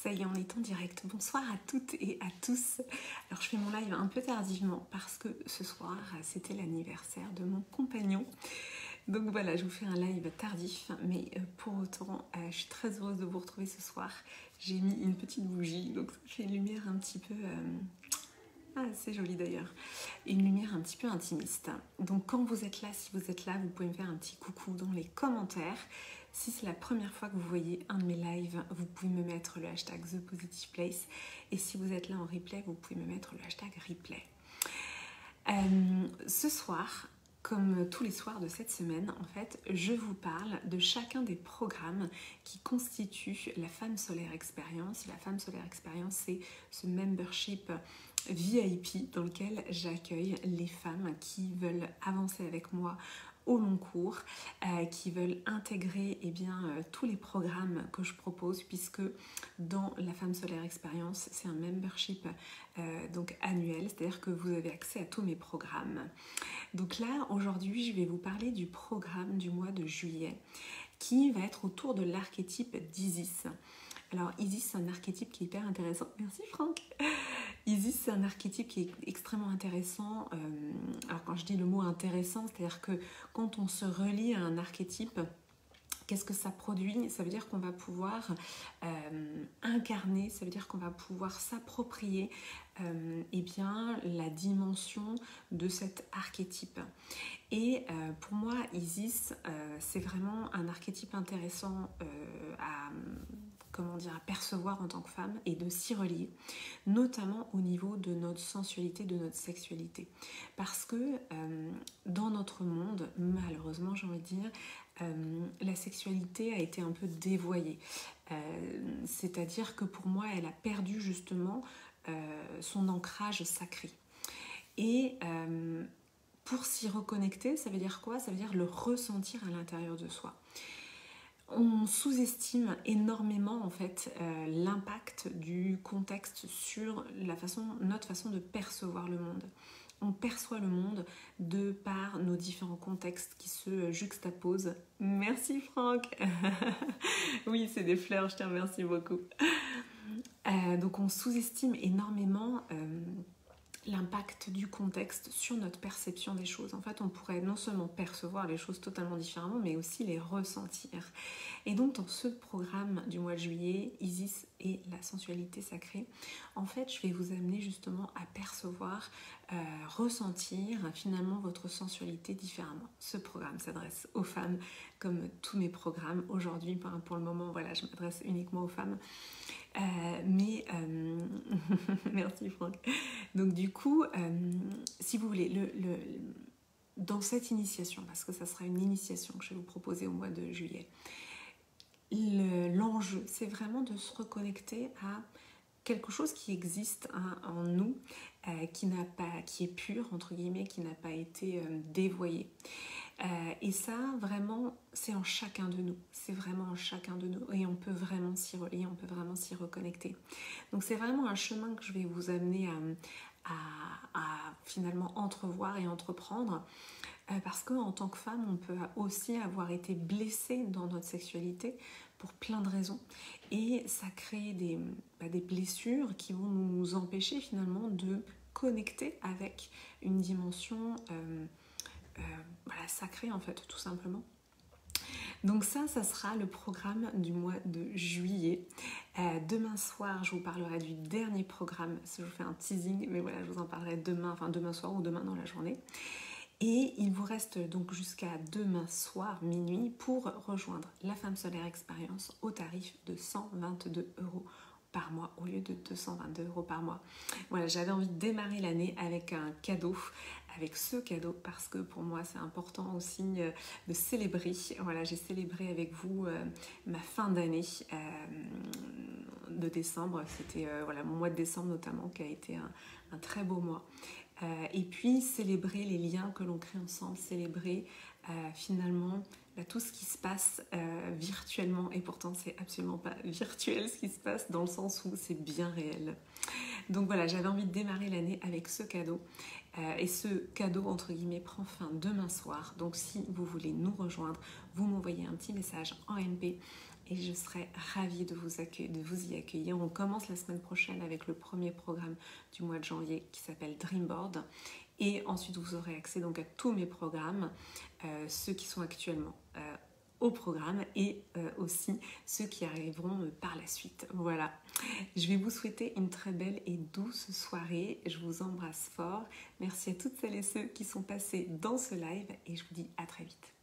Ça y est, on est en direct. Bonsoir à toutes et à tous. Alors je fais mon live un peu tardivement parce que ce soir, c'était l'anniversaire de mon compagnon. Donc voilà, je vous fais un live tardif, mais pour autant, je suis très heureuse de vous retrouver ce soir. J'ai mis une petite bougie, donc ça fait une lumière un petit peu... c'est joli d'ailleurs. Une lumière un petit peu intimiste. Donc quand vous êtes là, si vous êtes là, vous pouvez me faire un petit coucou dans les commentaires. Si c'est la première fois que vous voyez un de mes lives, vous pouvez me mettre le hashtag ThePositivePlace. Et si vous êtes là en replay, vous pouvez me mettre le hashtag replay. Ce soir, comme tous les soirs de cette semaine, en fait, je vous parle de chacun des programmes qui constituent la Femme Solaire Experience. La Femme Solaire Experience, c'est ce membership VIP dans lequel j'accueille les femmes qui veulent avancer avec moi au long cours, qui veulent intégrer tous les programmes que je propose, puisque dans la Femme Solaire Experience, c'est un membership donc annuel, c'est-à-dire que vous avez accès à tous mes programmes. Donc là, aujourd'hui, je vais vous parler du programme du mois de juillet, qui va être autour de l'archétype d'Isis. Alors Isis, c'est un archétype qui est hyper intéressant. Merci Franck. Isis, c'est un archétype qui est extrêmement intéressant. Alors quand je dis le mot intéressant, c'est-à-dire que quand on se relie à un archétype, qu'est-ce que ça produit? Ça veut dire qu'on va pouvoir incarner, ça veut dire qu'on va pouvoir s'approprier la dimension de cet archétype. Et pour moi, Isis, c'est vraiment un archétype intéressant à percevoir en tant que femme et de s'y relier, notamment au niveau de notre sensualité, de notre sexualité. Parce que dans notre monde, malheureusement, j'ai envie de dire, la sexualité a été un peu dévoyée. C'est-à-dire que pour moi, elle a perdu justement son ancrage sacré. Et pour s'y reconnecter, ça veut dire quoi? Ça veut dire le ressentir à l'intérieur de soi. On sous-estime énormément en fait l'impact du contexte sur notre façon de percevoir le monde. On perçoit le monde de par nos différents contextes qui se juxtaposent. Merci Franck. Oui, c'est des fleurs, je te remercie beaucoup. Donc on sous-estime énormément l'impact du contexte sur notre perception des choses. En fait, on pourrait non seulement percevoir les choses totalement différemment, mais aussi les ressentir. Et donc, dans ce programme du mois de juillet, Isis et la sensualité sacrée, en fait, je vais vous amener justement à percevoir, ressentir finalement votre sensualité différemment. Ce programme s'adresse aux femmes, comme tous mes programmes. Aujourd'hui, pour le moment, voilà, je m'adresse uniquement aux femmes. Merci Franck. Donc du coup, si vous voulez, dans cette initiation, parce que ça sera une initiation que je vais vous proposer au mois de juillet, l'enjeu, c'est vraiment de se reconnecter à quelque chose qui existe en nous, qui est pur, entre guillemets, qui n'a pas été dévoyé. Et ça, vraiment, c'est en chacun de nous. C'est vraiment en chacun de nous. Et on peut vraiment s'y relier, on peut vraiment s'y reconnecter. Donc c'est vraiment un chemin que je vais vous amener à finalement entrevoir et entreprendre. Parce qu'en tant que femme, on peut aussi avoir été blessée dans notre sexualité pour plein de raisons. Et ça crée des blessures qui vont nous empêcher finalement de connecter avec une dimension sacrée en fait, tout simplement. Donc ça sera le programme du mois de juillet. Demain soir, je vous parlerai du dernier programme. Je vous fais un teasing, mais voilà, je vous en parlerai demain soir ou demain dans la journée. Et il vous reste donc jusqu'à demain soir, minuit, pour rejoindre la Femme Solaire Experience au tarif de 122 € par mois au lieu de 222 € par mois. Voilà, j'avais envie de démarrer l'année avec un cadeau, avec ce cadeau, parce que pour moi c'est important aussi de célébrer. Voilà, j'ai célébré avec vous ma fin d'année de décembre. C'était mon mois de décembre notamment qui a été un très beau mois. Et puis célébrer les liens que l'on crée ensemble, célébrer finalement tout ce qui se passe virtuellement, et pourtant c'est absolument pas virtuel ce qui se passe, dans le sens où c'est bien réel. Donc voilà, j'avais envie de démarrer l'année avec ce cadeau, et ce cadeau entre guillemets prend fin demain soir. Donc si vous voulez nous rejoindre, vous m'envoyez un petit message en MP et je serai ravie de vous y accueillir. On commence la semaine prochaine avec le premier programme du mois de janvier qui s'appelle Dreamboard. Et ensuite, vous aurez accès donc à tous mes programmes, ceux qui sont actuellement au programme et aussi ceux qui arriveront par la suite. Voilà, je vais vous souhaiter une très belle et douce soirée. Je vous embrasse fort. Merci à toutes celles et ceux qui sont passés dans ce live et je vous dis à très vite.